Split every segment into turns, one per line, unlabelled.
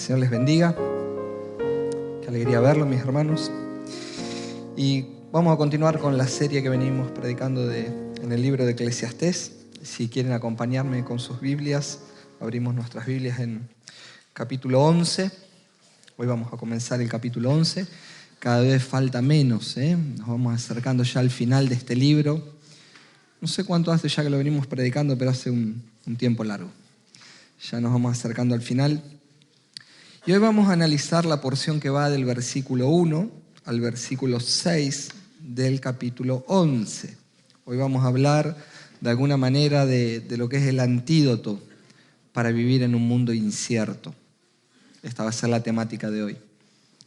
Señor les bendiga. Qué alegría verlo, mis hermanos. Y vamos a continuar con la serie que venimos predicando en el libro de Eclesiastés. Si quieren acompañarme con sus Biblias, abrimos nuestras Biblias en capítulo 11. Hoy vamos a comenzar el capítulo 11. Cada vez falta menos, Nos vamos acercando ya al final de este libro. No sé cuánto hace ya que lo venimos predicando, pero hace un tiempo largo. Ya nos vamos acercando al final. Y hoy vamos a analizar la porción que va del versículo 1 al versículo 6 del capítulo 11. Hoy vamos a hablar de alguna manera de lo que es el antídoto para vivir en un mundo incierto. Esta va a ser la temática de hoy.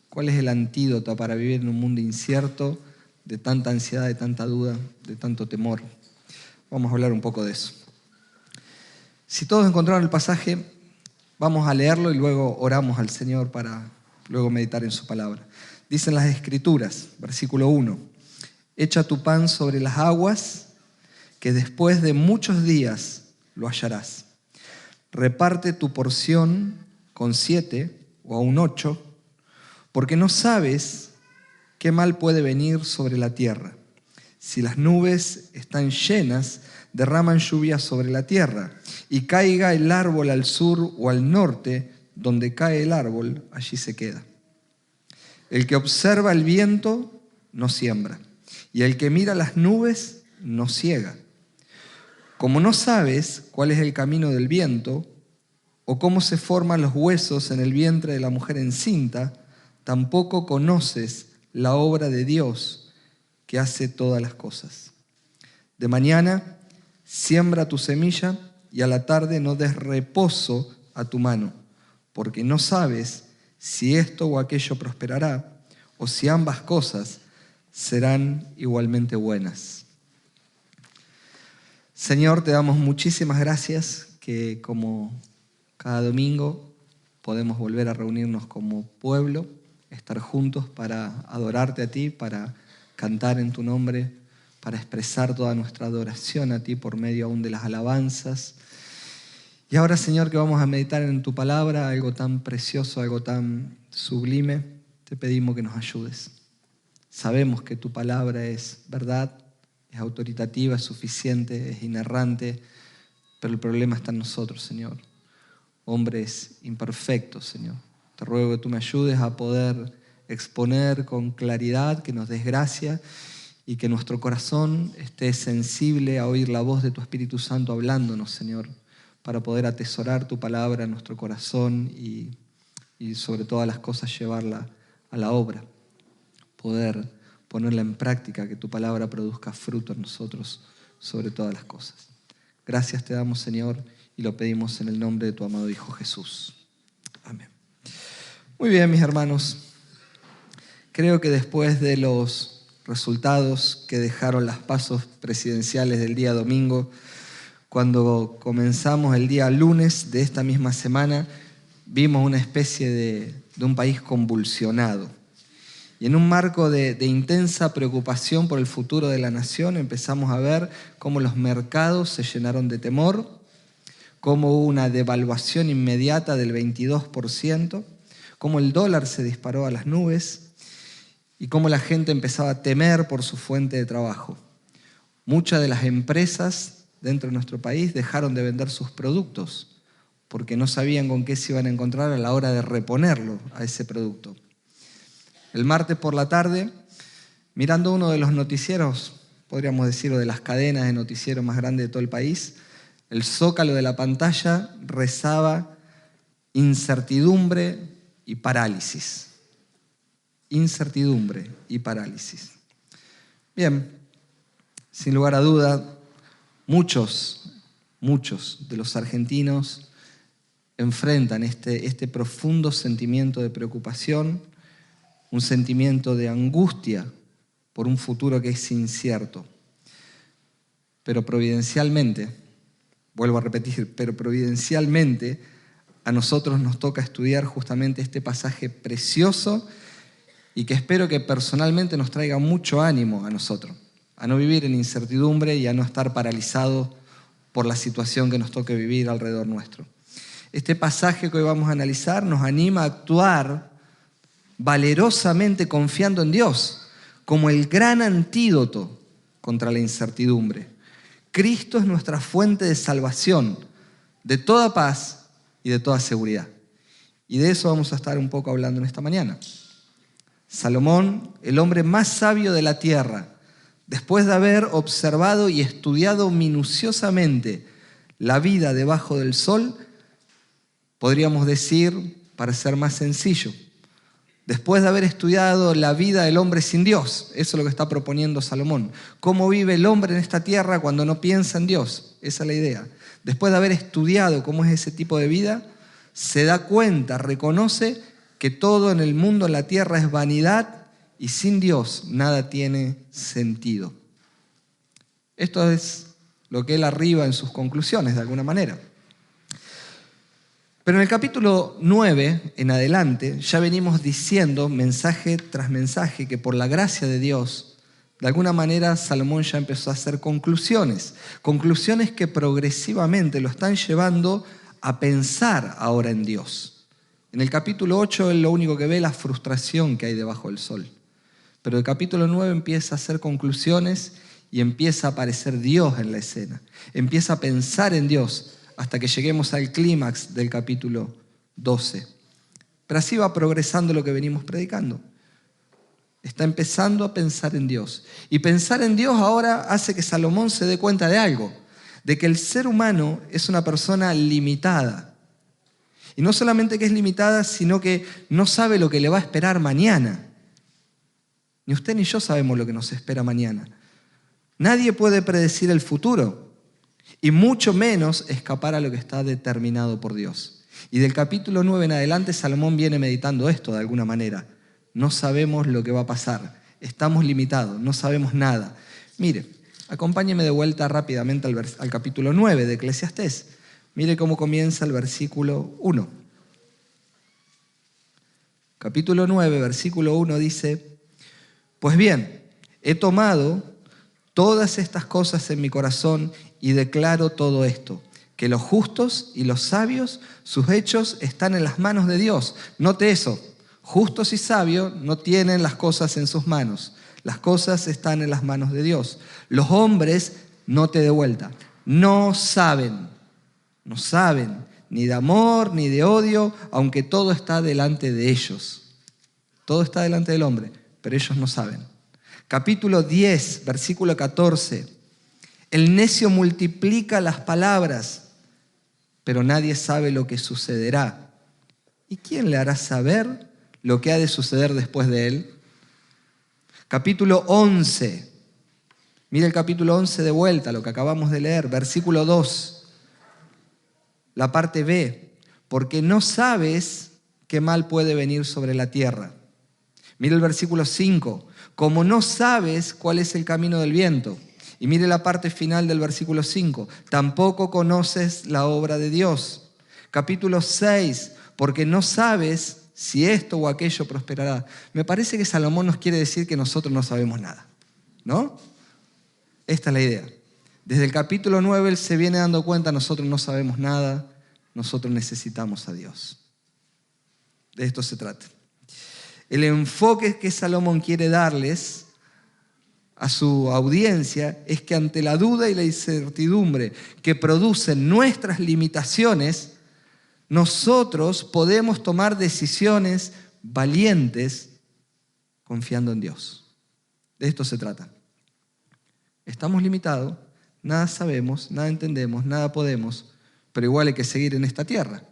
¿Cuál es el antídoto para vivir en un mundo incierto, de tanta ansiedad, de tanta duda, de tanto temor? Vamos a hablar un poco de eso. Si todos encontraron el pasaje, vamos a leerlo y luego oramos al Señor para luego meditar en su palabra. Dicen las Escrituras, versículo 1, echa tu pan sobre las aguas, que después de muchos días lo hallarás. Reparte tu porción con 7 o aún 8, porque no sabes qué mal puede venir sobre la tierra. Si las nubes están llenas, derraman lluvia sobre la tierra, y caiga el árbol al sur o al norte, donde cae el árbol, allí se queda. El que observa el viento no siembra, y el que mira las nubes no siega. Como no sabes cuál es el camino del viento, o cómo se forman los huesos en el vientre de la mujer encinta, tampoco conoces la obra de Dios que hace todas las cosas. De mañana siembra tu semilla y a la tarde no des reposo a tu mano, porque no sabes si esto o aquello prosperará o si ambas cosas serán igualmente buenas. Señor, te damos muchísimas gracias que como cada domingo podemos volver a reunirnos como pueblo, estar juntos para adorarte a ti, para cantar en tu nombre, para expresar toda nuestra adoración a ti por medio aún de las alabanzas. Y ahora, Señor, que vamos a meditar en tu palabra, algo tan precioso, algo tan sublime, te pedimos que nos ayudes. Sabemos que tu palabra es verdad, es autoritativa, es suficiente, es inerrante, pero el problema está en nosotros, Señor. Hombres imperfectos, Señor. Te ruego que tú me ayudes a poder exponer con claridad, que nos des gracia y que nuestro corazón esté sensible a oír la voz de tu Espíritu Santo hablándonos, Señor, para poder atesorar tu palabra en nuestro corazón y sobre todas las cosas llevarla a la obra, poder ponerla en práctica, que tu palabra produzca fruto en nosotros sobre todas las cosas. Gracias te damos, Señor, y lo pedimos en el nombre de tu amado Hijo Jesús. Amén. Muy bien, mis hermanos. Creo que después de los resultados que dejaron las pasos presidenciales del día domingo, cuando comenzamos el día lunes de esta misma semana, vimos una especie de un país convulsionado. Y en un marco de intensa preocupación por el futuro de la nación, empezamos a ver cómo los mercados se llenaron de temor, cómo hubo una devaluación inmediata del 22%, cómo el dólar se disparó a las nubes y cómo la gente empezaba a temer por su fuente de trabajo. Muchas de las empresas dentro de nuestro país dejaron de vender sus productos porque no sabían con qué se iban a encontrar a la hora de reponerlo a ese producto. El martes por la tarde, mirando uno de los noticieros, podríamos decirlo, de las cadenas de noticiero más grandes de todo el país, el zócalo de la pantalla rezaba incertidumbre y parálisis. Incertidumbre y parálisis. Bien, sin lugar a duda, muchos de los argentinos enfrentan este profundo sentimiento de preocupación, un sentimiento de angustia por un futuro que es incierto. Pero providencialmente, vuelvo a repetir, pero providencialmente a nosotros nos toca estudiar justamente este pasaje precioso y que espero que personalmente nos traiga mucho ánimo a nosotros, a no vivir en incertidumbre y a no estar paralizados por la situación que nos toque vivir alrededor nuestro. Este pasaje que hoy vamos a analizar nos anima a actuar valerosamente confiando en Dios como el gran antídoto contra la incertidumbre. Cristo es nuestra fuente de salvación, de toda paz y de toda seguridad. Y de eso vamos a estar un poco hablando en esta mañana. Salomón, el hombre más sabio de la tierra, después de haber observado y estudiado minuciosamente la vida debajo del sol, podríamos decir, para ser más sencillo, después de haber estudiado la vida del hombre sin Dios, eso es lo que está proponiendo Salomón. ¿Cómo vive el hombre en esta tierra cuando no piensa en Dios? Esa es la idea. Después de haber estudiado cómo es ese tipo de vida, se da cuenta, reconoce que todo en el mundo, en la tierra, es vanidad y sin Dios nada tiene sentido. Esto es lo que él arriba en sus conclusiones, de alguna manera. Pero en el capítulo 9 en adelante ya venimos diciendo mensaje tras mensaje que por la gracia de Dios, de alguna manera Salomón ya empezó a hacer conclusiones que progresivamente lo están llevando a pensar ahora en Dios. En el capítulo 8 él lo único que ve es la frustración que hay debajo del sol. Pero el capítulo 9 empieza a hacer conclusiones y empieza a aparecer Dios en la escena. Empieza a pensar en Dios hasta que lleguemos al clímax del capítulo 12. Pero así va progresando lo que venimos predicando. Está empezando a pensar en Dios. Y pensar en Dios ahora hace que Salomón se dé cuenta de algo, de que el ser humano es una persona limitada. Y no solamente que es limitada, sino que no sabe lo que le va a esperar mañana. Ni usted ni yo sabemos lo que nos espera mañana. Nadie puede predecir el futuro. Y mucho menos escapar a lo que está determinado por Dios. Y del capítulo 9 en adelante Salomón viene meditando esto de alguna manera. No sabemos lo que va a pasar, estamos limitados, no sabemos nada. Mire, acompáñeme de vuelta rápidamente al capítulo 9 de Eclesiastés. Mire cómo comienza el versículo 1. Capítulo 9, versículo 1 dice: Pues bien, he tomado todas estas cosas en mi corazón y declaro todo esto, que los justos y los sabios, sus hechos están en las manos de Dios. Note eso, justos y sabios no tienen las cosas en sus manos, las cosas están en las manos de Dios. Los hombres, note de vuelta, no saben ni de amor ni de odio, aunque todo está delante de ellos. Todo está delante del hombre, pero ellos no saben. Capítulo 10, versículo 14. El necio multiplica las palabras, pero nadie sabe lo que sucederá. ¿Y quién le hará saber lo que ha de suceder después de él? Capítulo 11. Mira el capítulo 11 de vuelta, lo que acabamos de leer, versículo 2. La parte B. Porque no sabes qué mal puede venir sobre la tierra. Mira el versículo 5. Como no sabes cuál es el camino del viento. Y mire la parte final del versículo 5. Tampoco conoces la obra de Dios. Capítulo 6. Porque no sabes si esto o aquello prosperará. Me parece que Salomón nos quiere decir que nosotros no sabemos nada, ¿no? Esta es la idea. Desde el capítulo 9 él se viene dando cuenta, nosotros no sabemos nada, nosotros necesitamos a Dios. De esto se trata. El enfoque que Salomón quiere darles a su audiencia es que ante la duda y la incertidumbre que producen nuestras limitaciones, nosotros podemos tomar decisiones valientes confiando en Dios. De esto se trata. Estamos limitados, nada sabemos, nada entendemos, nada podemos, pero igual hay que seguir en esta tierra.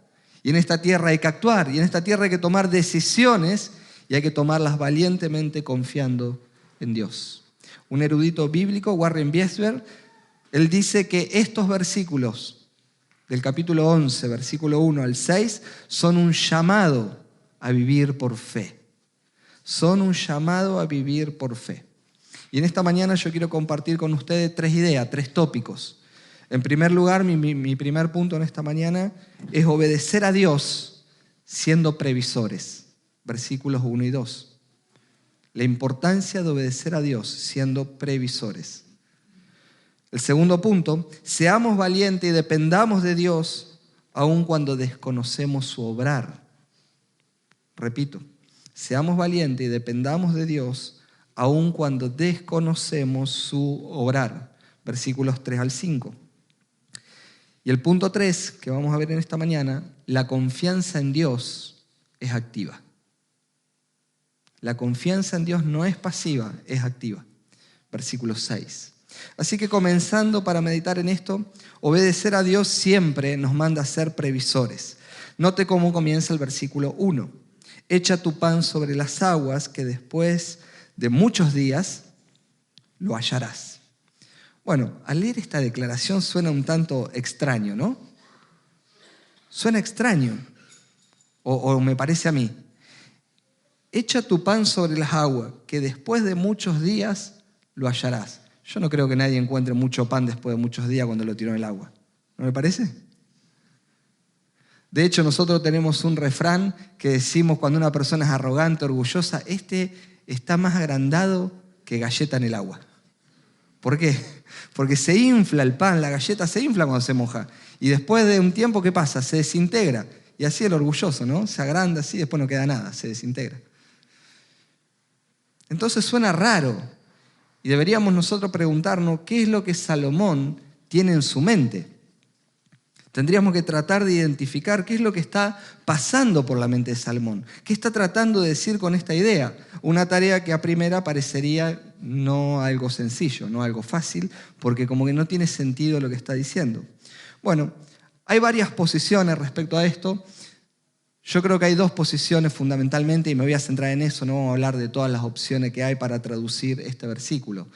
Y en esta tierra hay que actuar, y en esta tierra hay que tomar decisiones y hay que tomarlas valientemente confiando en Dios. Un erudito bíblico, Warren Wiersbe, él dice que estos versículos del capítulo 11, versículo 1 al 6, son un llamado a vivir por fe. Son un llamado a vivir por fe. Y en esta mañana yo quiero compartir con ustedes 3 ideas, 3 tópicos. En primer lugar, mi primer punto en esta mañana es obedecer a Dios siendo previsores. Versículos 1 y 2. La importancia de obedecer a Dios siendo previsores. El segundo punto, seamos valientes y dependamos de Dios aun cuando desconocemos su obrar. Repito, seamos valientes y dependamos de Dios, aun cuando desconocemos su obrar. Versículos 3 al 5. Y el punto 3, que vamos a ver en esta mañana, la confianza en Dios es activa. La confianza en Dios no es pasiva, es activa. Versículo 6. Así que comenzando para meditar en esto, obedecer a Dios siempre nos manda a ser previsores. Note cómo comienza el versículo 1. Echa tu pan sobre las aguas, que después de muchos días lo hallarás. Bueno, al leer esta declaración suena un tanto extraño, ¿no? Suena extraño, o me parece a mí. Echa tu pan sobre las aguas, que después de muchos días lo hallarás. Yo no creo que nadie encuentre mucho pan después de muchos días cuando lo tiró en el agua. ¿No me parece? De hecho, nosotros tenemos un refrán que decimos cuando una persona es arrogante, orgullosa, este está más agrandado que galleta en el agua. ¿Por qué? Porque se infla el pan, la galleta se infla cuando se moja. Y después de un tiempo, ¿qué pasa? Se desintegra. Y así el orgulloso, ¿no? Se agranda así, después no queda nada, se desintegra. Entonces suena raro. Y deberíamos nosotros preguntarnos qué es lo que Salomón tiene en su mente. Tendríamos que tratar de identificar qué es lo que está pasando por la mente de Salomón. ¿Qué está tratando de decir con esta idea? Una tarea que a primera parecería no algo sencillo, no algo fácil, porque como que no tiene sentido lo que está diciendo. Bueno, hay varias posiciones respecto a esto. Yo creo que hay dos posiciones fundamentalmente y me voy a centrar en eso, no vamos a hablar de todas las opciones que hay para traducir este versículo.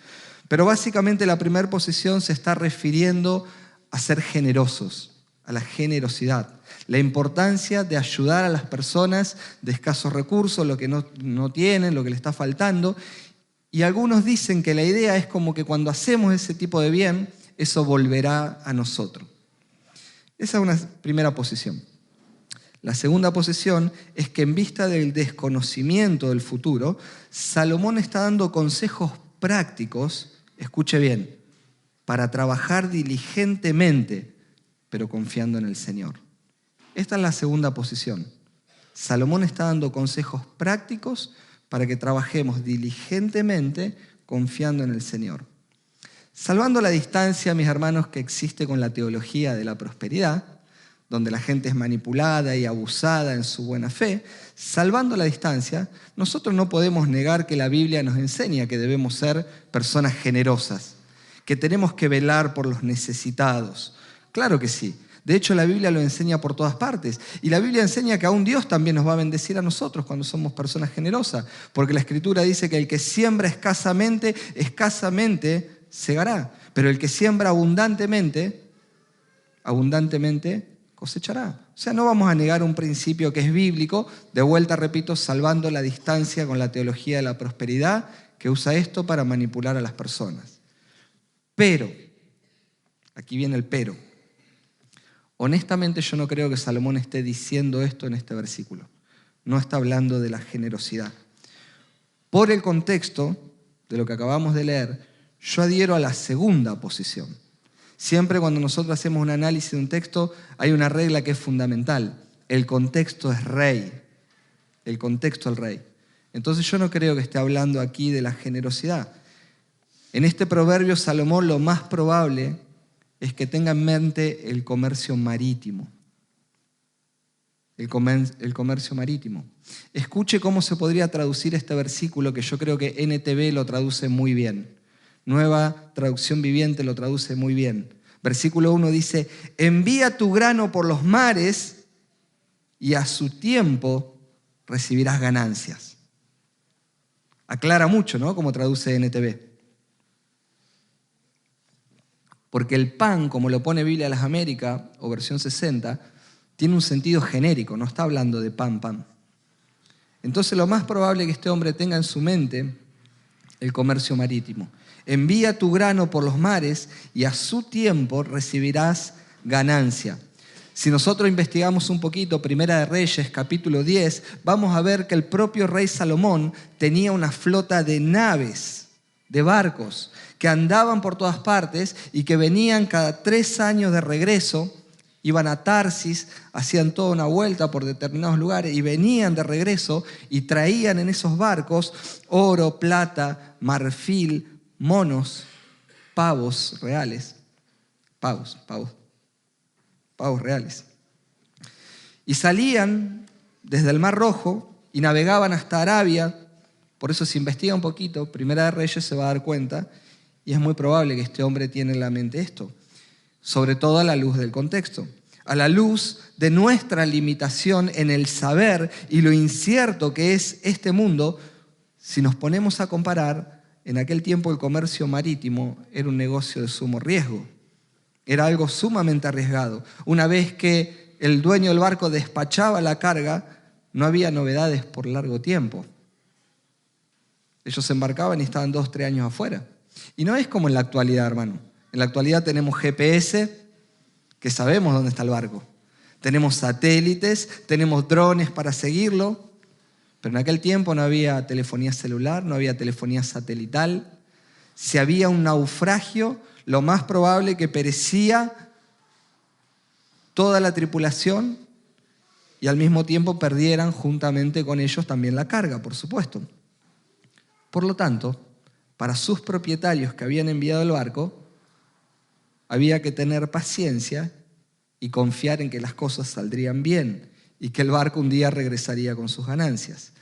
Pero básicamente la primera posición se está refiriendo a ser generosos, a la generosidad, la importancia de ayudar a las personas de escasos recursos, lo que no tienen, lo que les está faltando. Y algunos dicen que la idea es como que cuando hacemos ese tipo de bien, eso volverá a nosotros. Esa es una primera posición. La segunda posición es que en vista del desconocimiento del futuro, Salomón está dando consejos prácticos, escuche bien, para trabajar diligentemente, pero confiando en el Señor. Esta es la segunda posición. Salomón está dando consejos prácticos para que trabajemos diligentemente confiando en el Señor. Salvando la distancia, mis hermanos, que existe con la teología de la prosperidad, donde la gente es manipulada y abusada en su buena fe, salvando la distancia, nosotros no podemos negar que la Biblia nos enseña que debemos ser personas generosas, que tenemos que velar por los necesitados. Claro que sí. De hecho, la Biblia lo enseña por todas partes. Y la Biblia enseña que aún Dios también nos va a bendecir a nosotros cuando somos personas generosas. Porque la Escritura dice que el que siembra escasamente, escasamente segará. Pero el que siembra abundantemente, abundantemente cosechará. O sea, no vamos a negar un principio que es bíblico. De vuelta, repito, salvando la distancia con la teología de la prosperidad que usa esto para manipular a las personas. Pero, aquí viene el pero. Honestamente yo no creo que Salomón esté diciendo esto en este versículo. No está hablando de la generosidad. Por el contexto de lo que acabamos de leer, yo adhiero a la segunda posición. Siempre cuando nosotros hacemos un análisis de un texto, hay una regla que es fundamental. El contexto es rey. El contexto es el rey. Entonces yo no creo que esté hablando aquí de la generosidad. En este proverbio, Salomón lo más probable es que tenga en mente el comercio marítimo. El comercio marítimo. Escuche cómo se podría traducir este versículo, que yo creo que NTV lo traduce muy bien. Nueva Traducción Viviente lo traduce muy bien. Versículo 1 dice, envía tu grano por los mares y a su tiempo recibirás ganancias. Aclara mucho, ¿no? Como traduce NTV. Porque el pan, como lo pone Biblia de las Américas, o versión 60, tiene un sentido genérico, no está hablando de pan. Entonces lo más probable es que este hombre tenga en su mente el comercio marítimo. Envía tu grano por los mares y a su tiempo recibirás ganancia. Si nosotros investigamos un poquito, Primera de Reyes, capítulo 10, vamos a ver que el propio rey Salomón tenía una flota de naves, de barcos, que andaban por todas partes y que venían cada 3 años de regreso Iban a Tarsis, hacían toda una vuelta por determinados lugares y venían de regreso y traían en esos barcos oro, plata, marfil, monos, pavos reales. Pavos reales. Y salían desde el Mar Rojo y navegaban hasta Arabia. Por eso se investiga un poquito, Primera de Reyes se va a dar cuenta, y es muy probable que este hombre tiene en la mente esto, sobre todo a la luz del contexto, a la luz de nuestra limitación en el saber y lo incierto que es este mundo. Si nos ponemos a comparar, en aquel tiempo el comercio marítimo era un negocio de sumo riesgo, era algo sumamente arriesgado. Una vez que el dueño del barco despachaba la carga, no había novedades por largo tiempo. Ellos se embarcaban y estaban 2 o 3 años afuera. Y no es como en la actualidad, hermano. En la actualidad tenemos GPS, que sabemos dónde está el barco. Tenemos satélites, tenemos drones para seguirlo. Pero en aquel tiempo no había telefonía celular, no había telefonía satelital. Si había un naufragio, lo más probable que perecía toda la tripulación y al mismo tiempo perdieran juntamente con ellos también la carga, por supuesto. Por lo tanto, para sus propietarios que habían enviado el barco, había que tener paciencia y confiar en que las cosas saldrían bien y que el barco un día regresaría con sus ganancias.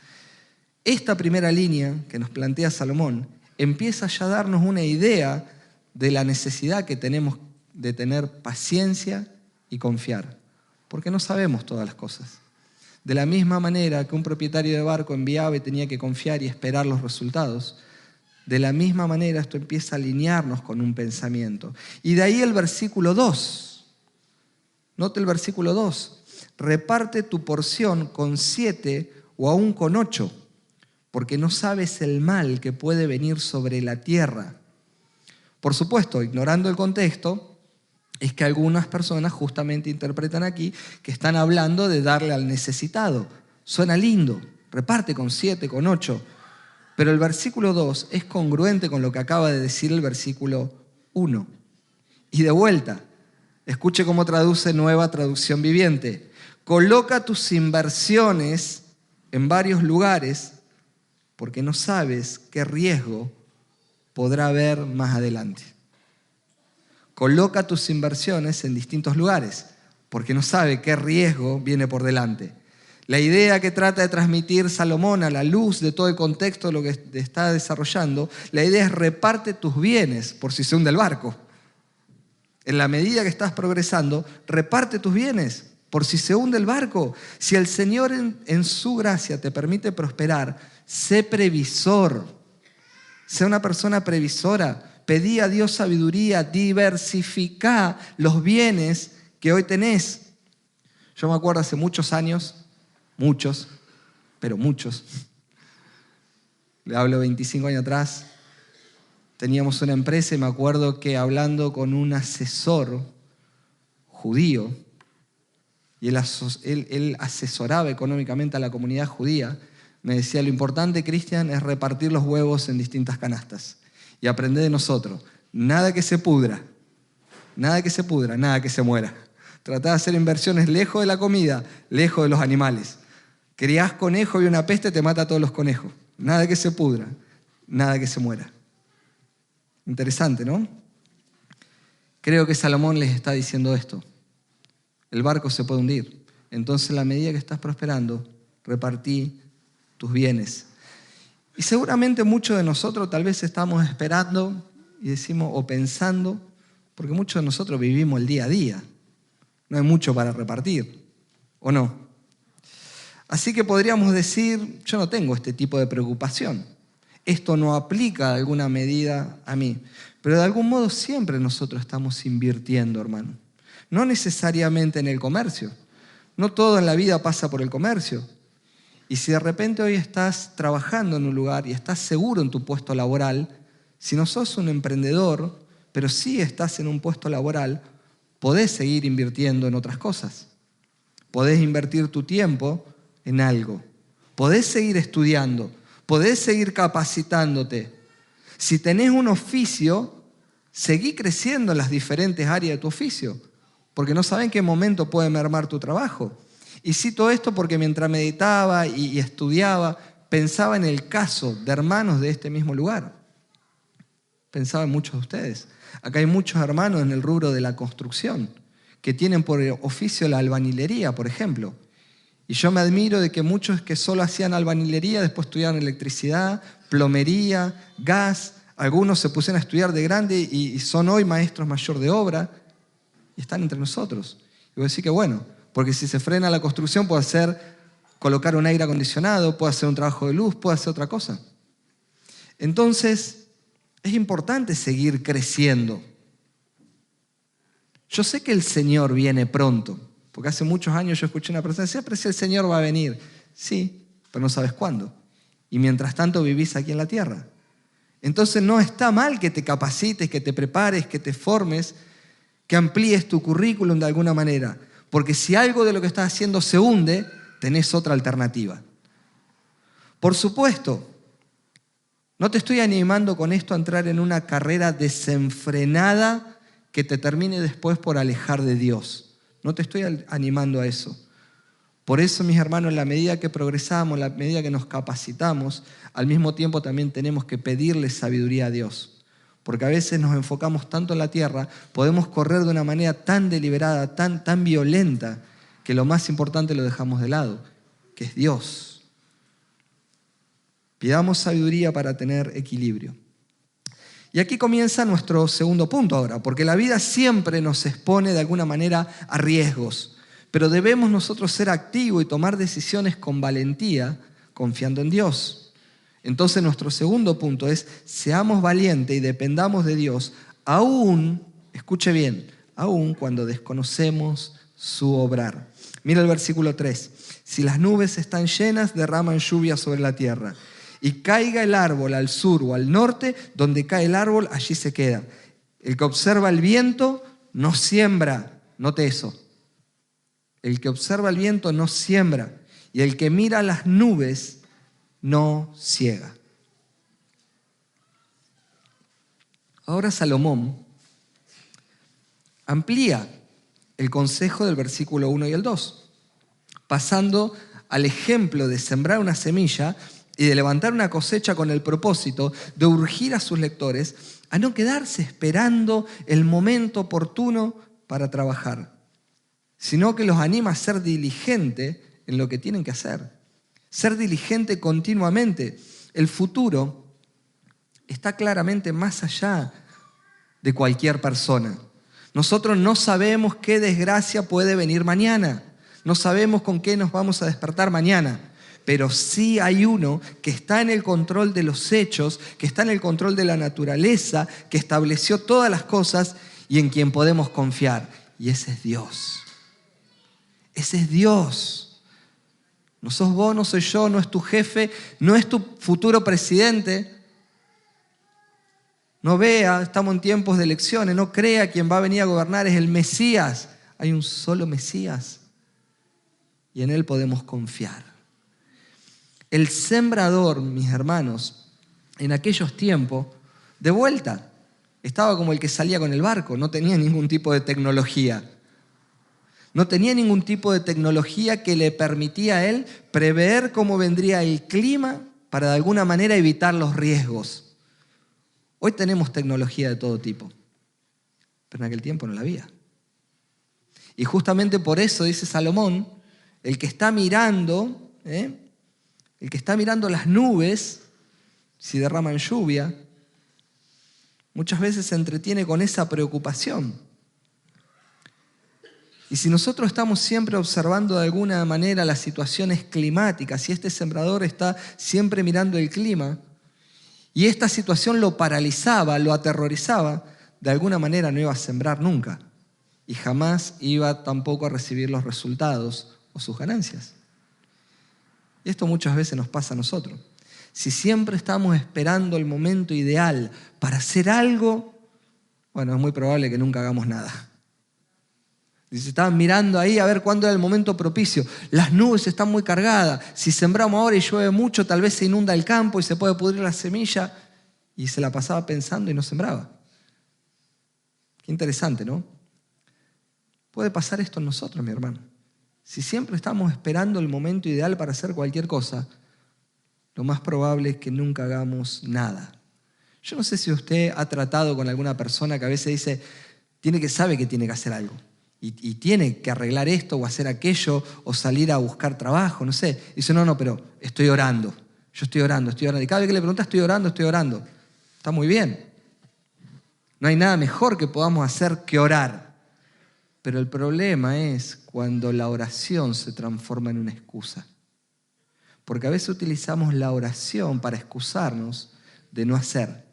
Esta primera línea que nos plantea Salomón empieza ya a darnos una idea de la necesidad que tenemos de tener paciencia y confiar, porque no sabemos todas las cosas. De la misma manera que un propietario de barco enviaba y tenía que confiar y esperar los resultados, de la misma manera esto empieza a alinearnos con un pensamiento. Y de ahí el versículo 2. Note el versículo 2. Reparte tu porción con 7 o aún con 8, porque no sabes el mal que puede venir sobre la tierra. Por supuesto, ignorando el contexto, es que algunas personas justamente interpretan aquí que están hablando de darle al necesitado. Suena lindo, reparte con 7, con 8. Pero el versículo 2 es congruente con lo que acaba de decir el versículo 1. Y de vuelta, escuche cómo traduce Nueva Traducción Viviente. Coloca tus inversiones en varios lugares porque no sabes qué riesgo podrá haber más adelante. Coloca tus inversiones en distintos lugares, porque no sabe qué riesgo viene por delante. La idea que trata de transmitir Salomón a la luz de todo el contexto de lo que está desarrollando, la idea es reparte tus bienes por si se hunde el barco. En la medida que estás progresando, reparte tus bienes por si se hunde el barco. Si el Señor en su gracia te permite prosperar, sé previsor, sé una persona previsora. Pedí a Dios sabiduría, diversifica los bienes que hoy tenés. Yo me acuerdo hace muchos años, muchos, le hablo 25 años atrás, teníamos una empresa y me acuerdo que hablando con un asesor judío, y él asesoraba económicamente a la comunidad judía, me decía, lo importante, Cristian, es repartir los huevos en distintas canastas. Y aprende de nosotros, nada que se pudra, nada que se muera. Tratá de hacer inversiones lejos de la comida, lejos de los animales. Criás conejos y una peste te mata a todos los conejos. Nada que se pudra, nada que se muera. Interesante, ¿no? Creo que Salomón les está diciendo esto. El barco se puede hundir. Entonces, en la medida que estás prosperando, repartí tus bienes. Y seguramente muchos de nosotros tal vez estamos esperando y decimos, o pensando, porque muchos de nosotros vivimos el día a día. No hay mucho para repartir, ¿o no? Así que podríamos decir, yo no tengo este tipo de preocupación. Esto no aplica de alguna medida a mí. Pero de algún modo siempre nosotros estamos invirtiendo, hermano. No necesariamente en el comercio. No todo en la vida pasa por el comercio. Y si de repente hoy estás trabajando en un lugar y estás seguro en tu puesto laboral, si no sos un emprendedor, pero sí estás en un puesto laboral, podés seguir invirtiendo en otras cosas. Podés invertir tu tiempo en algo. Podés seguir estudiando. Podés seguir capacitándote. Si tenés un oficio, seguí creciendo en las diferentes áreas de tu oficio. porque no saben en qué momento puede mermar tu trabajo. Y cito esto porque mientras meditaba y estudiaba, pensaba en el caso de hermanos de este mismo lugar. Pensaba en muchos de ustedes. Acá hay muchos hermanos en el rubro de la construcción que tienen por oficio la albañilería, por ejemplo. Y yo me admiro de que muchos que solo hacían albañilería después estudiaron electricidad, plomería, gas. Algunos se pusieron a estudiar de grande y son hoy maestros mayor de obra y están entre nosotros. Y voy a decir que bueno, porque si se frena la construcción puede hacer colocar un aire acondicionado, puede hacer un trabajo de luz, puede hacer otra cosa. Entonces, es importante seguir creciendo. Yo sé que el Señor viene pronto, porque hace muchos años yo escuché una persona decir, pero si el Señor va a venir. Sí, pero no sabes cuándo. Y mientras tanto vivís aquí en la tierra. Entonces no está mal que te capacites, que te prepares, que te formes, que amplíes tu currículum de alguna manera. Porque si algo de lo que estás haciendo se hunde, tenés otra alternativa. Por supuesto, no te estoy animando con esto a entrar en una carrera desenfrenada que te termine después por alejar de Dios. No te estoy animando a eso. Por eso, mis hermanos, en la medida que progresamos, en la medida que nos capacitamos, al mismo tiempo también tenemos que pedirle sabiduría a Dios. Porque a veces nos enfocamos tanto en la tierra, podemos correr de una manera tan deliberada, tan violenta, que lo más importante lo dejamos de lado, que es Dios. Pidamos sabiduría para tener equilibrio. Y aquí comienza nuestro segundo punto ahora, porque la vida siempre nos expone de alguna manera a riesgos, pero debemos nosotros ser activos y tomar decisiones con valentía, confiando en Dios. Entonces nuestro segundo punto es, seamos valientes y dependamos de Dios, aún, escuche bien, aún cuando desconocemos su obrar. Mira el versículo 3, si las nubes están llenas, derraman lluvia sobre la tierra. Y caiga el árbol al sur o al norte, donde cae el árbol, allí se queda. El que observa el viento no siembra, note eso. El que observa el viento no siembra, y el que mira las nubes no ciega. Ahora Salomón amplía el consejo del versículo 1 y el 2, pasando al ejemplo de sembrar una semilla y de levantar una cosecha con el propósito de urgir a sus lectores a no quedarse esperando el momento oportuno para trabajar, sino que los anima a ser diligente en lo que tienen que hacer. Ser diligente continuamente. El futuro está claramente más allá de cualquier persona. Nosotros no sabemos qué desgracia puede venir mañana. No sabemos con qué nos vamos a despertar mañana. Pero sí hay uno que está en el control de los hechos, que está en el control de la naturaleza, que estableció todas las cosas y en quien podemos confiar. Y ese es Dios. Ese es Dios. No sos vos, no soy yo, no es tu jefe, no es tu futuro presidente. No vea, estamos en tiempos de elecciones, no crea quien va a venir a gobernar es el Mesías. Hay un solo Mesías y en él podemos confiar. El sembrador, mis hermanos, en aquellos tiempos, de vuelta, estaba como el que salía con el barco, no tenía ningún tipo de tecnología. No tenía ningún tipo de tecnología que le permitía a él prever cómo vendría el clima para de alguna manera evitar los riesgos. Hoy tenemos tecnología de todo tipo, pero en aquel tiempo no la había. Y justamente por eso dice Salomón, el que está mirando las nubes, si derraman lluvia, muchas veces se entretiene con esa preocupación. Y si nosotros estamos siempre observando de alguna manera las situaciones climáticas, si este sembrador está siempre mirando el clima, y esta situación lo paralizaba, lo aterrorizaba, de alguna manera no iba a sembrar nunca. Y jamás iba tampoco a recibir los resultados o sus ganancias. Y esto muchas veces nos pasa a nosotros. Si siempre estamos esperando el momento ideal para hacer algo, bueno, es muy probable que nunca hagamos nada. Dice, estaban mirando ahí a ver cuándo era el momento propicio. Las nubes están muy cargadas. Si sembramos ahora y llueve mucho, tal vez se inunda el campo y se puede pudrir la semilla. Y se la pasaba pensando y no sembraba. Qué interesante, ¿no? puede pasar esto en nosotros, mi hermano. Si siempre estamos esperando el momento ideal para hacer cualquier cosa, lo más probable es que nunca hagamos nada. Yo no sé si usted ha tratado con alguna persona que a veces dice, sabe que tiene que hacer algo. Y tiene que arreglar esto o hacer aquello o salir a buscar trabajo, no sé. Dice, no, pero estoy orando. Yo estoy orando. Y cada vez que le pregunta, estoy orando. Está muy bien. No hay nada mejor que podamos hacer que orar. Pero el problema es cuando la oración se transforma en una excusa. Porque a veces utilizamos la oración para excusarnos de no hacer.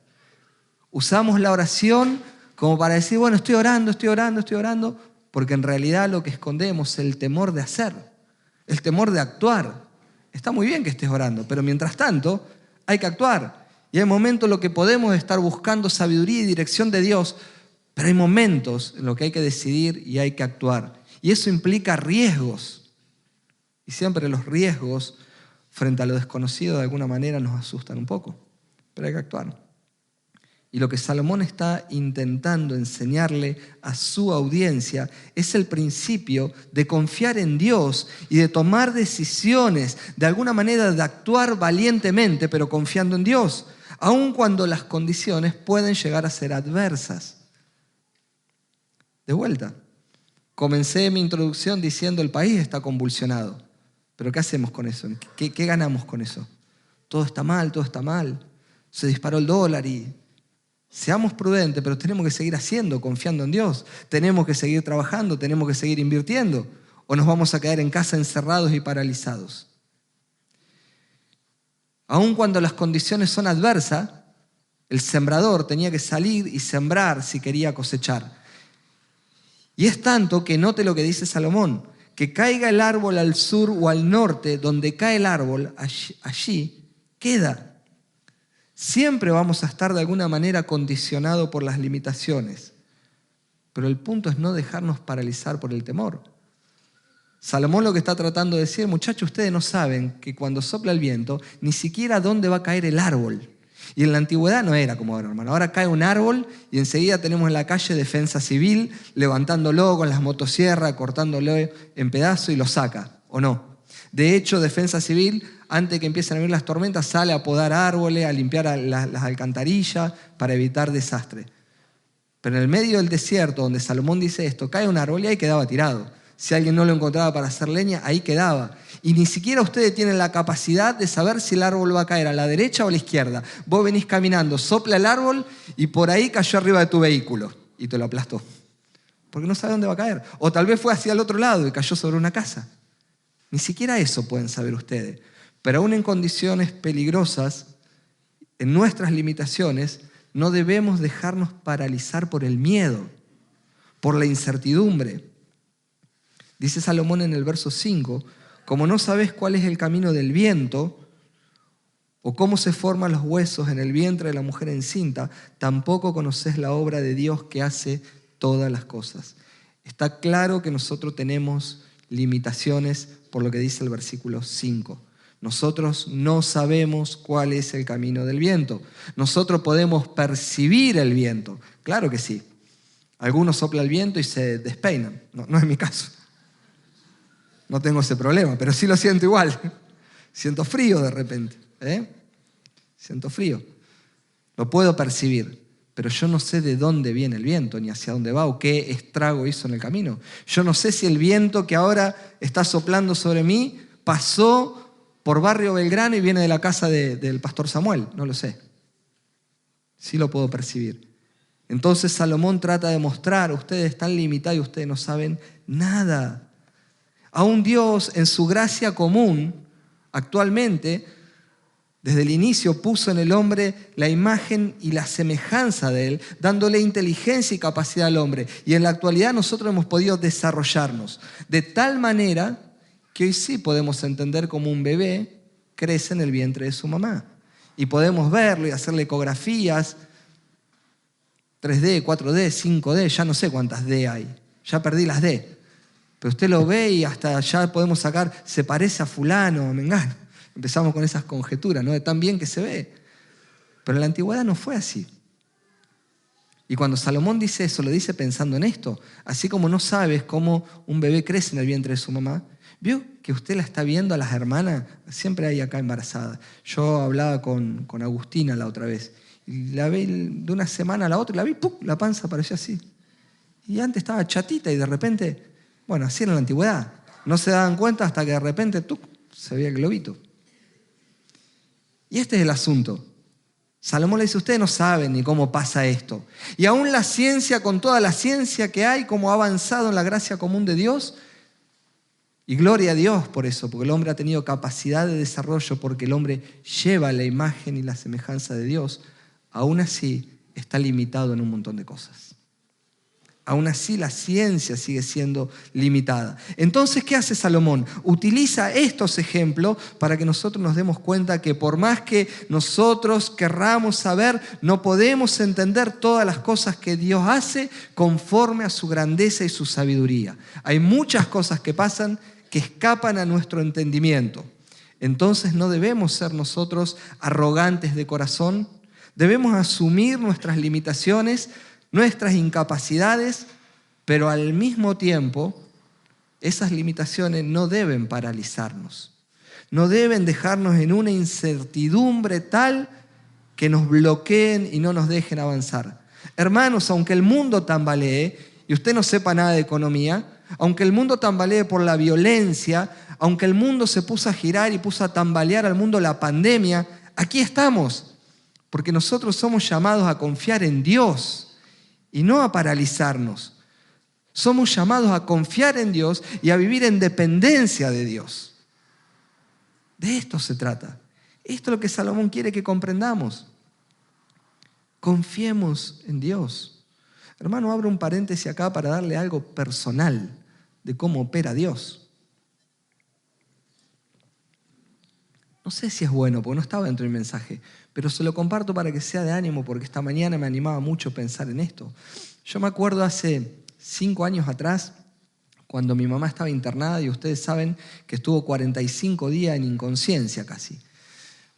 Usamos la oración como para decir, bueno, estoy orando, porque en realidad lo que escondemos es el temor de hacer, el temor de actuar. Está muy bien que estés orando, pero mientras tanto hay que actuar. Y hay momentos en los que podemos estar buscando sabiduría y dirección de Dios, pero hay momentos en los que hay que decidir y hay que actuar. Y eso implica riesgos. Y siempre los riesgos frente a lo desconocido de alguna manera nos asustan un poco, pero hay que actuar. Y lo que Salomón está intentando enseñarle a su audiencia es el principio de confiar en Dios y de tomar decisiones, de alguna manera de actuar valientemente, pero confiando en Dios, aun cuando las condiciones pueden llegar a ser adversas. De vuelta, comencé mi introducción diciendo el país está convulsionado. ¿Pero qué hacemos con eso? ¿Qué ganamos con eso? Todo está mal. Se disparó el dólar y... Seamos prudentes, pero tenemos que seguir haciendo, confiando en Dios. Tenemos que seguir trabajando, tenemos que seguir invirtiendo. O nos vamos a quedar en casa encerrados y paralizados. Aun cuando las condiciones son adversas, el sembrador tenía que salir y sembrar si quería cosechar. Y es tanto que note lo que dice Salomón, que caiga el árbol al sur o al norte, donde cae el árbol, allí queda. Siempre vamos a estar de alguna manera condicionados por las limitaciones. Pero el punto es no dejarnos paralizar por el temor. Salomón lo que está tratando de decir, muchachos, ustedes no saben que cuando sopla el viento, ni siquiera dónde va a caer el árbol. Y en la antigüedad no era como ahora, hermano. Ahora cae un árbol y enseguida tenemos en la calle defensa civil, levantándolo con las motosierras, cortándolo en pedazos y lo saca, ¿o no? De hecho, defensa civil, antes de que empiecen a venir las tormentas, sale a podar árboles, a limpiar las alcantarillas para evitar desastre. Pero en el medio del desierto, donde Salomón dice esto, cae un árbol y ahí quedaba tirado. Si alguien no lo encontraba para hacer leña, ahí quedaba. Y ni siquiera ustedes tienen la capacidad de saber si el árbol va a caer a la derecha o a la izquierda. Vos venís caminando, sopla el árbol y por ahí cayó arriba de tu vehículo y te lo aplastó. Porque no sabe dónde va a caer. O tal vez fue hacia el otro lado y cayó sobre una casa. Ni siquiera eso pueden saber ustedes. Pero aún en condiciones peligrosas, en nuestras limitaciones, no debemos dejarnos paralizar por el miedo, por la incertidumbre. Dice Salomón en el verso 5, como no sabes cuál es el camino del viento o cómo se forman los huesos en el vientre de la mujer encinta, tampoco conoces la obra de Dios que hace todas las cosas. Está claro que nosotros tenemos limitaciones por lo que dice el versículo 5. Nosotros no sabemos cuál es el camino del viento. Nosotros podemos percibir el viento. Claro que sí. Algunos sopla el viento y se despeinan. No es mi caso. No tengo ese problema, pero sí lo siento igual. Siento frío de repente. Siento frío. Lo puedo percibir, pero yo no sé de dónde viene el viento, ni hacia dónde va o qué estrago hizo en el camino. Yo no sé si el viento que ahora está soplando sobre mí pasó por Barrio Belgrano y viene de la casa del pastor Samuel. No lo sé. Sí lo puedo percibir. Entonces Salomón trata de mostrar, ustedes están limitados y ustedes no saben nada. Aún Dios, en su gracia común, actualmente, desde el inicio puso en el hombre la imagen y la semejanza de él, dándole inteligencia y capacidad al hombre. Y en la actualidad nosotros hemos podido desarrollarnos de tal manera que hoy sí podemos entender cómo un bebé crece en el vientre de su mamá. Y podemos verlo y hacerle ecografías, 3D, 4D, 5D, ya no sé cuántas D hay. Ya perdí las D. Pero usted lo ve y hasta ya podemos sacar, se parece a fulano, a mengano. Empezamos con esas conjeturas, ¿no? De tan bien que se ve. Pero en la antigüedad no fue así. Y cuando Salomón dice eso, lo dice pensando en esto. Así como no sabes cómo un bebé crece en el vientre de su mamá, ¿vio que usted la está viendo a las hermanas? Siempre hay acá embarazadas. Yo hablaba con Agustina la otra vez. Y la vi de una semana a la otra y la vi, ¡pum!, la panza apareció así. Y antes estaba chatita y de repente, bueno, así era en la antigüedad. No se daban cuenta hasta que de repente, ¡tuc!, se veía el globito. Y este es el asunto. Salomón le dice, ustedes no saben ni cómo pasa esto. Y aún la ciencia, con toda la ciencia que hay, cómo ha avanzado en la gracia común de Dios. Y gloria a Dios por eso, porque el hombre ha tenido capacidad de desarrollo, porque el hombre lleva la imagen y la semejanza de Dios. Aún así está limitado en un montón de cosas. Aún así la ciencia sigue siendo limitada. Entonces, ¿qué hace Salomón? Utiliza estos ejemplos para que nosotros nos demos cuenta que por más que nosotros querramos saber, no podemos entender todas las cosas que Dios hace conforme a su grandeza y su sabiduría. Hay muchas cosas que pasan que escapan a nuestro entendimiento. Entonces no debemos ser nosotros arrogantes de corazón. Debemos asumir nuestras limitaciones, nuestras incapacidades, pero al mismo tiempo esas limitaciones no deben paralizarnos, no deben dejarnos en una incertidumbre tal que nos bloqueen y no nos dejen avanzar. Hermanos, aunque el mundo tambalee y usted no sepa nada de economía, aunque el mundo tambalee por la violencia, aunque el mundo se puso a girar y puso a tambalear al mundo la pandemia, aquí estamos, porque nosotros somos llamados a confiar en Dios y no a paralizarnos. Somos llamados a confiar en Dios y a vivir en dependencia de Dios. De esto se trata. Esto es lo que Salomón quiere que comprendamos. Confiemos en Dios. Hermano, abro un paréntesis acá para darle algo personal de cómo opera Dios. No sé si es bueno, porque no estaba dentro del mensaje, pero se lo comparto para que sea de ánimo, porque esta mañana me animaba mucho pensar en esto. Yo me acuerdo hace 5 años atrás, cuando mi mamá estaba internada, y ustedes saben que estuvo 45 días en inconsciencia casi.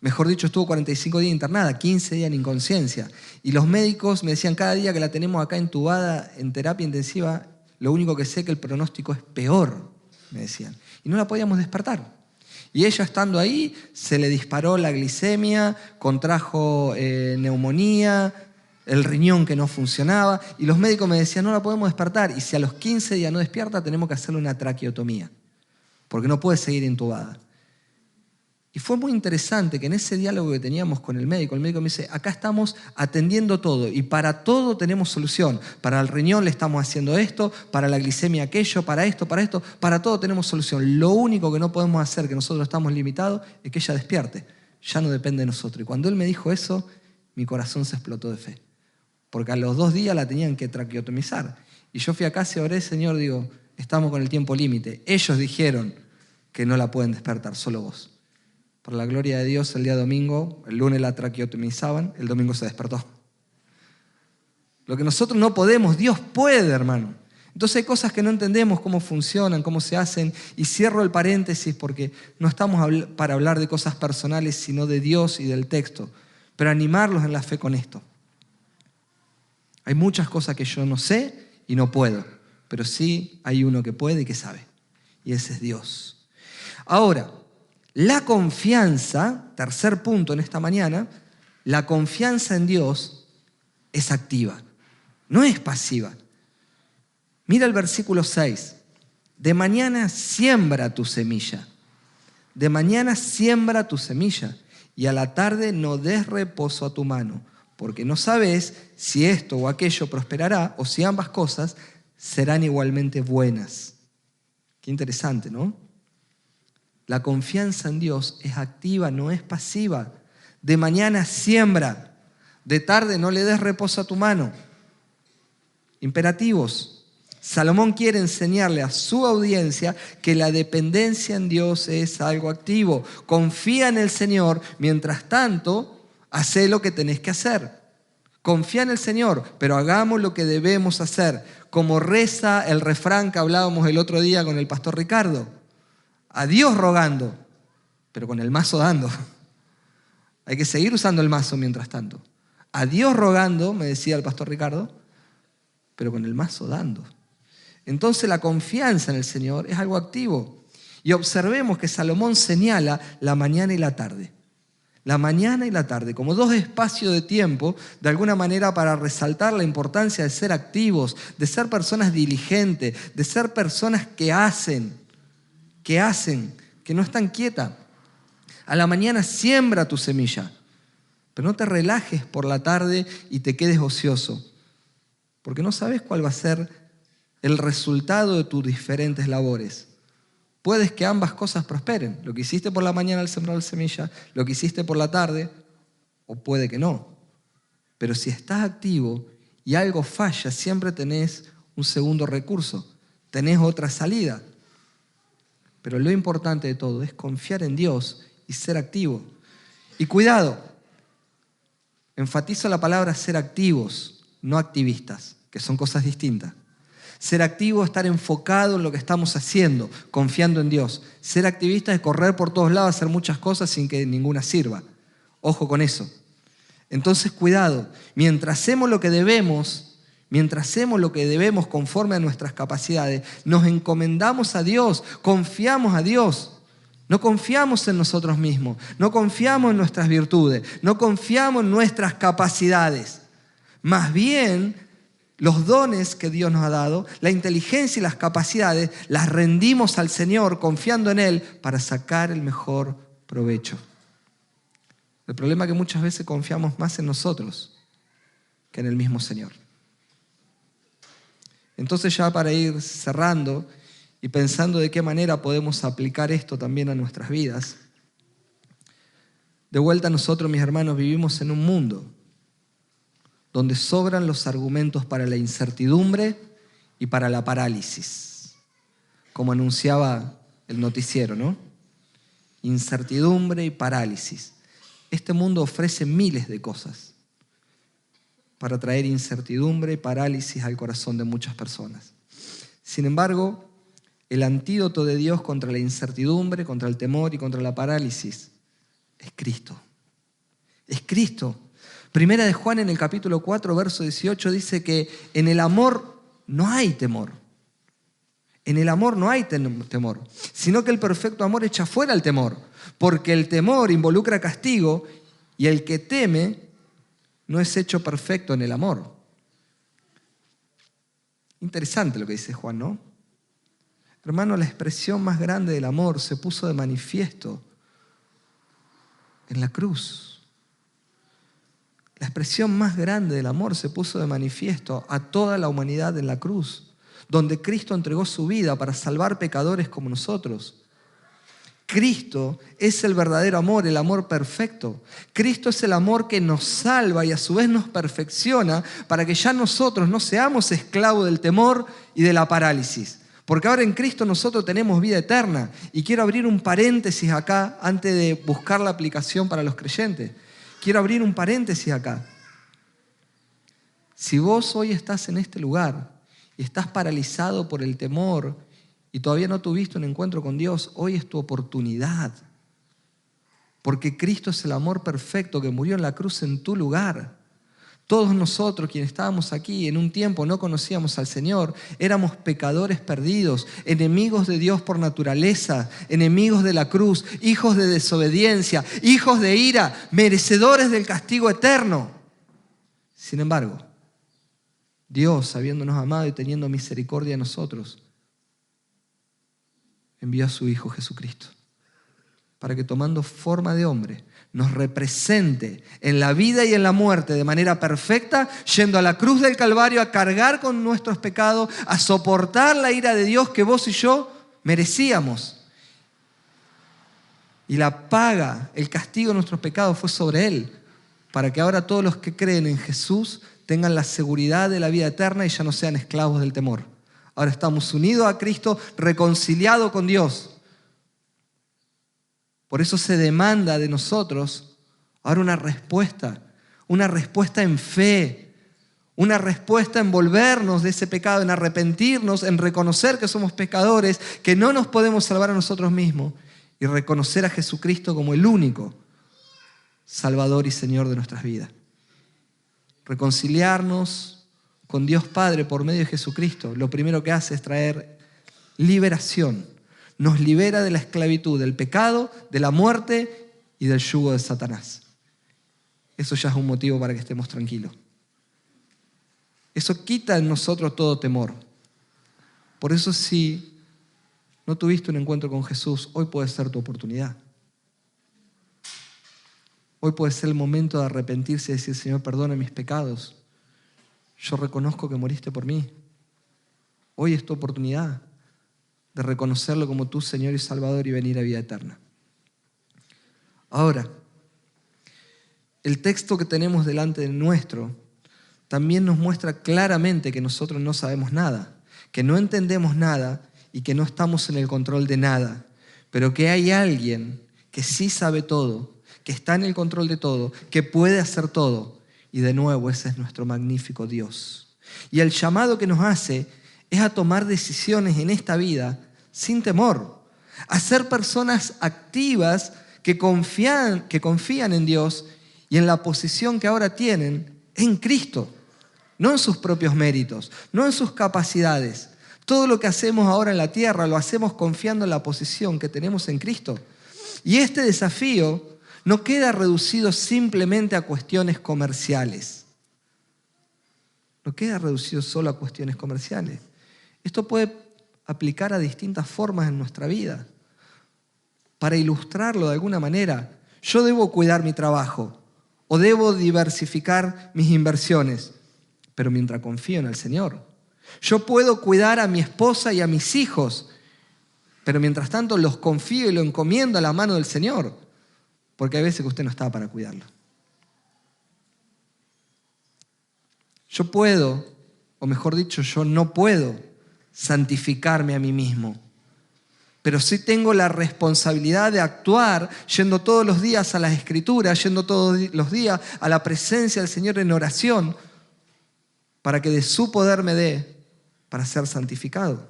Mejor dicho, estuvo 45 días internada, 15 días en inconsciencia. Y los médicos me decían, cada día que la tenemos acá entubada en terapia intensiva, lo único que sé es que el pronóstico es peor, me decían. Y no la podíamos despertar. Y ella estando ahí, se le disparó la glicemia, contrajo neumonía, el riñón que no funcionaba, y los médicos me decían, no la podemos despertar, y si a los 15 días no despierta, tenemos que hacerle una traqueotomía, porque no puede seguir intubada. Y fue muy interesante que en ese diálogo que teníamos con el médico me dice, acá estamos atendiendo todo y para todo tenemos solución. Para el riñón le estamos haciendo esto, para la glicemia aquello, para esto, para todo tenemos solución. Lo único que no podemos hacer, que nosotros estamos limitados, es que ella despierte. Ya no depende de nosotros. Y cuando él me dijo eso, mi corazón se explotó de fe. Porque a los 2 días la tenían que traqueotomizar. Y yo fui a casa y oré, Señor, digo, estamos con el tiempo límite. Ellos dijeron que no la pueden despertar, solo vos. Por la gloria de Dios, el día domingo, el lunes la traqueotomizaban, el domingo se despertó. Lo que nosotros no podemos, Dios puede, hermano. Entonces hay cosas que no entendemos cómo funcionan, cómo se hacen, y cierro el paréntesis porque no estamos para hablar de cosas personales, sino de Dios y del texto, pero animarlos en la fe con esto. Hay muchas cosas que yo no sé y no puedo, pero sí hay uno que puede y que sabe, y ese es Dios. Ahora, la confianza, tercer punto en esta mañana, la confianza en Dios es activa, no es pasiva. Mira el versículo 6. De mañana siembra tu semilla. De mañana siembra tu semilla y a la tarde no des reposo a tu mano, porque no sabes si esto o aquello prosperará o si ambas cosas serán igualmente buenas. Qué interesante, ¿no? La confianza en Dios es activa, no es pasiva. De mañana siembra, de tarde no le des reposo a tu mano. Imperativos. Salomón quiere enseñarle a su audiencia que la dependencia en Dios es algo activo. Confía en el Señor, mientras tanto, hacé lo que tenés que hacer. Confía en el Señor, pero hagamos lo que debemos hacer. Como reza el refrán que hablábamos el otro día con el pastor Ricardo. A Dios rogando, pero con el mazo dando. Hay que seguir usando el mazo mientras tanto. A Dios rogando, me decía el pastor Ricardo, pero con el mazo dando. Entonces la confianza en el Señor es algo activo. Y observemos que Salomón señala la mañana y la tarde. La mañana y la tarde, como dos espacios de tiempo, de alguna manera para resaltar la importancia de ser activos, de ser personas diligentes, de ser personas que hacen, que no están quietas. A la mañana siembra tu semilla, pero no te relajes por la tarde y te quedes ocioso, porque no sabes cuál va a ser el resultado de tus diferentes labores. Puedes que ambas cosas prosperen, lo que hiciste por la mañana al sembrar la semilla, lo que hiciste por la tarde, o puede que no. Pero si estás activo y algo falla, siempre tenés un segundo recurso, tenés otra salida. Pero lo importante de todo es confiar en Dios y ser activo. Y cuidado, enfatizo la palabra ser activos, no activistas, que son cosas distintas. Ser activo es estar enfocado en lo que estamos haciendo, confiando en Dios. Ser activista es correr por todos lados, hacer muchas cosas sin que ninguna sirva. Ojo con eso. Entonces, cuidado. Mientras hacemos lo que debemos conforme a nuestras capacidades, nos encomendamos a Dios, confiamos a Dios. No confiamos en nosotros mismos, no confiamos en nuestras virtudes, no confiamos en nuestras capacidades. Más bien, los dones que Dios nos ha dado, la inteligencia y las capacidades, las rendimos al Señor confiando en Él para sacar el mejor provecho. El problema es que muchas veces confiamos más en nosotros que en el mismo Señor. Entonces, ya para ir cerrando y pensando de qué manera podemos aplicar esto también a nuestras vidas, de vuelta nosotros, mis hermanos, vivimos en un mundo donde sobran los argumentos para la incertidumbre y para la parálisis, como anunciaba el noticiero, ¿no? Incertidumbre y parálisis. Este mundo ofrece miles de cosas para traer incertidumbre y parálisis al corazón de muchas personas. Sin embargo, el antídoto de Dios contra la incertidumbre, contra el temor y contra la parálisis es Cristo. Es Cristo. Primera de Juan en el capítulo 4, verso 18 dice que en el amor no hay temor. En el amor no hay temor, sino que el perfecto amor echa fuera el temor, porque el temor involucra castigo y el que teme no es hecho perfecto en el amor. Interesante lo que dice Juan, ¿no? Hermano, la expresión más grande del amor se puso de manifiesto en la cruz. La expresión más grande del amor se puso de manifiesto a toda la humanidad en la cruz, donde Cristo entregó su vida para salvar pecadores como nosotros. Cristo es el verdadero amor, el amor perfecto. Cristo es el amor que nos salva y a su vez nos perfecciona para que ya nosotros no seamos esclavos del temor y de la parálisis. Porque ahora en Cristo nosotros tenemos vida eterna. Y quiero abrir un paréntesis acá antes de buscar la aplicación para los creyentes. Quiero abrir un paréntesis acá. Si vos hoy estás en este lugar y estás paralizado por el temor y todavía no tuviste un encuentro con Dios, hoy es tu oportunidad. Porque Cristo es el amor perfecto que murió en la cruz en tu lugar. Todos nosotros, quienes estábamos aquí, en un tiempo no conocíamos al Señor, éramos pecadores perdidos, enemigos de Dios por naturaleza, enemigos de la cruz, hijos de desobediencia, hijos de ira, merecedores del castigo eterno. Sin embargo, Dios, habiéndonos amado y teniendo misericordia de nosotros, envió a su Hijo Jesucristo para que tomando forma de hombre nos represente en la vida y en la muerte de manera perfecta, yendo a la cruz del Calvario a cargar con nuestros pecados, a soportar la ira de Dios que vos y yo merecíamos. Y la paga, el castigo de nuestros pecados fue sobre Él, para que ahora todos los que creen en Jesús tengan la seguridad de la vida eterna y ya no sean esclavos del temor. Ahora estamos unidos a Cristo, reconciliados con Dios. Por eso se demanda de nosotros ahora una respuesta en fe, una respuesta en volvernos de ese pecado, en arrepentirnos, en reconocer que somos pecadores, que no nos podemos salvar a nosotros mismos y reconocer a Jesucristo como el único Salvador y Señor de nuestras vidas. reconciliarnos con Dios Padre por medio de Jesucristo, lo primero que hace es traer liberación. Nos libera de la esclavitud, del pecado, de la muerte y del yugo de Satanás. Eso ya es un motivo para que estemos tranquilos. Eso quita en nosotros todo temor. Por eso, si no tuviste un encuentro con Jesús, hoy puede ser tu oportunidad. Hoy puede ser el momento de arrepentirse y decir: Señor, perdona mis pecados. Yo reconozco que moriste por mí. Hoy es tu oportunidad de reconocerlo como tu Señor y Salvador y venir a vida eterna. Ahora, el texto que tenemos delante de nuestro también nos muestra claramente que nosotros no sabemos nada, que no entendemos nada y que no estamos en el control de nada, pero que hay alguien que sí sabe todo, que está en el control de todo, que puede hacer todo. Y de nuevo, ese es nuestro magnífico Dios. Y el llamado que nos hace es a tomar decisiones en esta vida sin temor, a ser personas activas que confían en Dios y en la posición que ahora tienen en Cristo, no en sus propios méritos, no en sus capacidades. Todo lo que hacemos ahora en la tierra lo hacemos confiando en la posición que tenemos en Cristo. Y este desafío no queda reducido simplemente a cuestiones comerciales. No queda reducido solo a cuestiones comerciales. Esto puede aplicar a distintas formas en nuestra vida. Para ilustrarlo de alguna manera, yo debo cuidar mi trabajo o debo diversificar mis inversiones, pero mientras confío en el Señor. Yo puedo cuidar a mi esposa y a mis hijos, pero mientras tanto los confío y los encomiendo a la mano del Señor, porque hay veces que usted no está para cuidarlo. Yo puedo, o mejor dicho, yo no puedo santificarme a mí mismo, pero sí tengo la responsabilidad de actuar yendo todos los días a las Escrituras, yendo todos los días a la presencia del Señor en oración, para que de su poder me dé para ser santificado.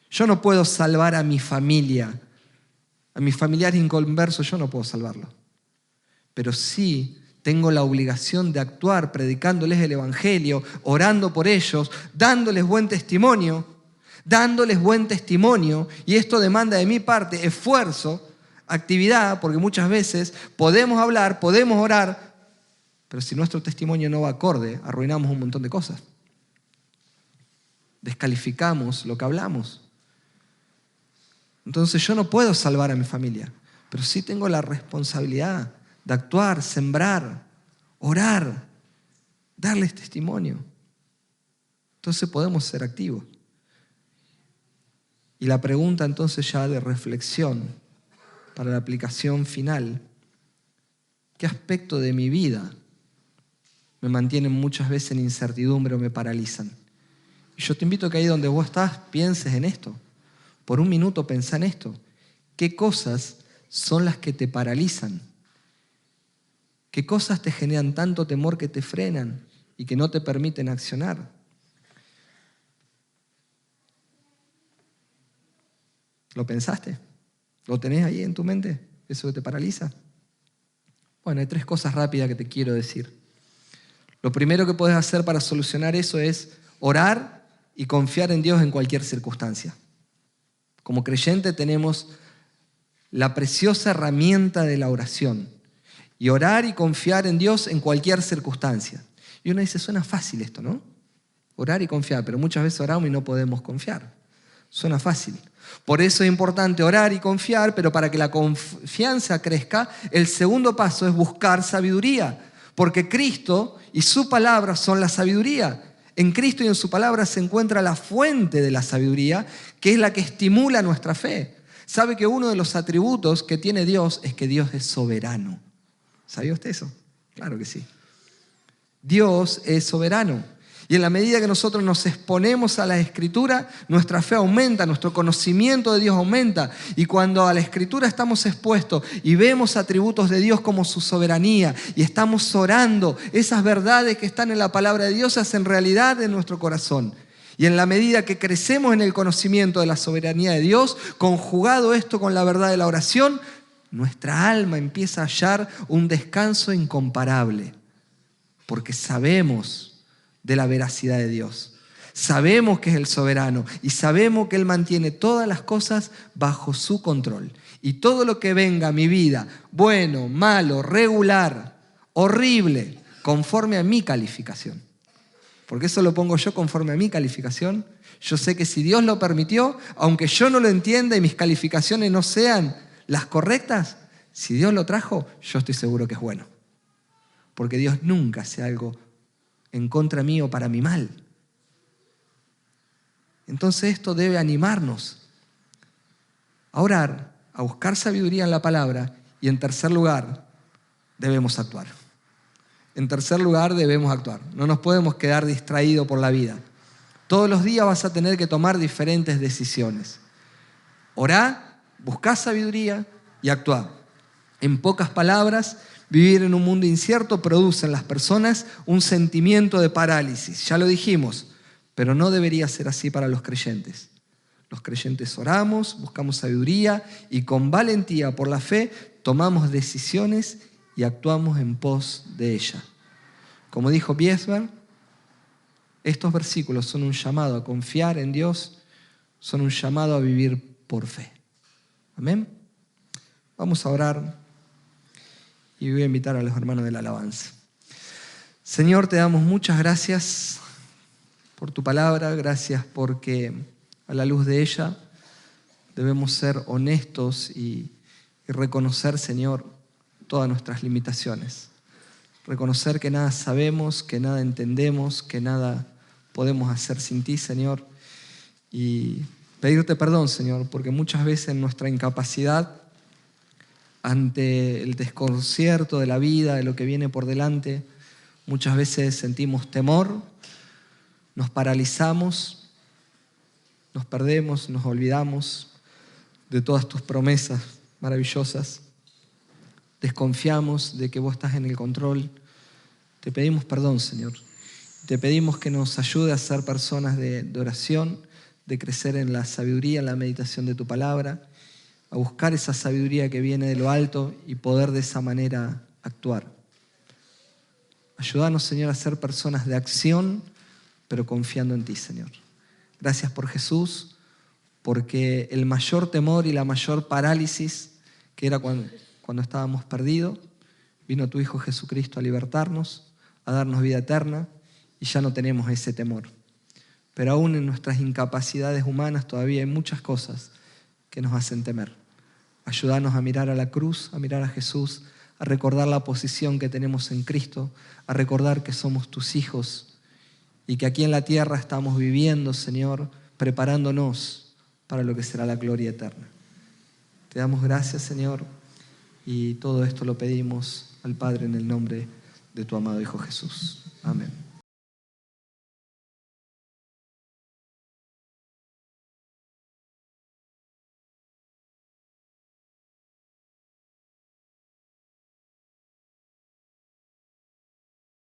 Yo no puedo salvar a mi familia, a mis familiares inconversos, yo no puedo salvarlos. Pero sí tengo la obligación de actuar predicándoles el Evangelio, orando por ellos, dándoles buen testimonio, y esto demanda de mi parte esfuerzo, actividad, porque muchas veces podemos hablar, podemos orar, pero si nuestro testimonio no va acorde, arruinamos un montón de cosas. Descalificamos lo que hablamos. Entonces yo no puedo salvar a mi familia, pero sí tengo la responsabilidad de actuar, sembrar, orar, darles testimonio. Entonces podemos ser activos. Y la pregunta entonces ya de reflexión para la aplicación final: ¿qué aspecto de mi vida me mantienen muchas veces en incertidumbre o me paralizan? Y yo te invito a que ahí donde vos estás pienses en esto. Por un minuto pensá en esto. ¿Qué cosas son las que te paralizan? ¿Qué cosas te generan tanto temor que te frenan y que no te permiten accionar? ¿Lo pensaste? ¿Lo tenés ahí en tu mente? ¿Eso que te paraliza? Bueno, hay 3 cosas rápidas que te quiero decir. Lo primero que puedes hacer para solucionar eso es orar y confiar en Dios en cualquier circunstancia. Como creyente tenemos la preciosa herramienta de la oración. Y orar y confiar en Dios en cualquier circunstancia. Y uno dice, suena fácil esto, ¿no? Orar y confiar, pero muchas veces oramos y no podemos confiar. Suena fácil. Por eso es importante orar y confiar, pero para que la confianza crezca, el segundo paso es buscar sabiduría. Porque Cristo y su palabra son la sabiduría. En Cristo y en su palabra se encuentra la fuente de la sabiduría, que es la que estimula nuestra fe. ¿Sabe que uno de los atributos que tiene Dios es que Dios es soberano? ¿Sabía usted eso? Claro que sí. Dios es soberano. Y en la medida que nosotros nos exponemos a la Escritura, nuestra fe aumenta, nuestro conocimiento de Dios aumenta. Y cuando a la Escritura estamos expuestos y vemos atributos de Dios como su soberanía y estamos orando, esas verdades que están en la palabra de Dios se hacen realidad en nuestro corazón. Y en la medida que crecemos en el conocimiento de la soberanía de Dios, conjugado esto con la verdad de la oración, nuestra alma empieza a hallar un descanso incomparable. porque sabemos de la veracidad de Dios. Sabemos que es el soberano y sabemos que Él mantiene todas las cosas bajo su control. Y todo lo que venga a mi vida, bueno, malo, regular, horrible, conforme a mi calificación. Porque eso lo pongo yo conforme a mi calificación. Yo sé que si Dios lo permitió, aunque yo no lo entienda y mis calificaciones no sean las correctas, si Dios lo trajo, yo estoy seguro que es bueno. Porque Dios nunca hace algo en contra mío para mi mal. Entonces esto debe animarnos a orar, a buscar sabiduría en la palabra y en tercer lugar, debemos actuar. En tercer lugar, debemos actuar. No nos podemos quedar distraídos por la vida. Todos los días vas a tener que tomar diferentes decisiones. Orá, buscá sabiduría y actuá. En pocas palabras, vivir en un mundo incierto produce en las personas un sentimiento de parálisis. Ya lo dijimos, pero no debería ser así para los creyentes. Los creyentes oramos, buscamos sabiduría y con valentía por la fe tomamos decisiones y actuamos en pos de ella. Como dijo Biesman, estos versículos son un llamado a confiar en Dios, son un llamado a vivir por fe. Amén. Vamos a orar y voy a invitar a los hermanos de la alabanza. Señor, te damos muchas gracias por tu palabra, gracias porque a la luz de ella debemos ser honestos y reconocer, Señor, todas nuestras limitaciones. Reconocer que nada sabemos, que nada entendemos, que nada podemos hacer sin ti, Señor. Y pedirte perdón, Señor, porque muchas veces en nuestra incapacidad, ante el desconcierto de la vida, de lo que viene por delante, muchas veces sentimos temor, nos paralizamos, nos perdemos, nos olvidamos de todas tus promesas maravillosas. Desconfiamos de que vos estás en el control. Te pedimos perdón, Señor. Te pedimos que nos ayude a ser personas de oración, de crecer en la sabiduría, en la meditación de tu palabra, a buscar esa sabiduría que viene de lo alto y poder de esa manera actuar. Ayúdanos, Señor, a ser personas de acción, pero confiando en ti, Señor. Gracias por Jesús, porque el mayor temor y la mayor parálisis que era cuando estábamos perdidos, vino tu Hijo Jesucristo a libertarnos, a darnos vida eterna, y ya no tenemos ese temor. Pero aún en nuestras incapacidades humanas todavía hay muchas cosas que nos hacen temer. Ayúdanos a mirar a la cruz, a mirar a Jesús, a recordar la posición que tenemos en Cristo, a recordar que somos tus hijos y que aquí en la tierra estamos viviendo, Señor, preparándonos para lo que será la gloria eterna. Te damos gracias, Señor, y todo esto lo pedimos al Padre en el nombre de tu amado Hijo Jesús. Amén.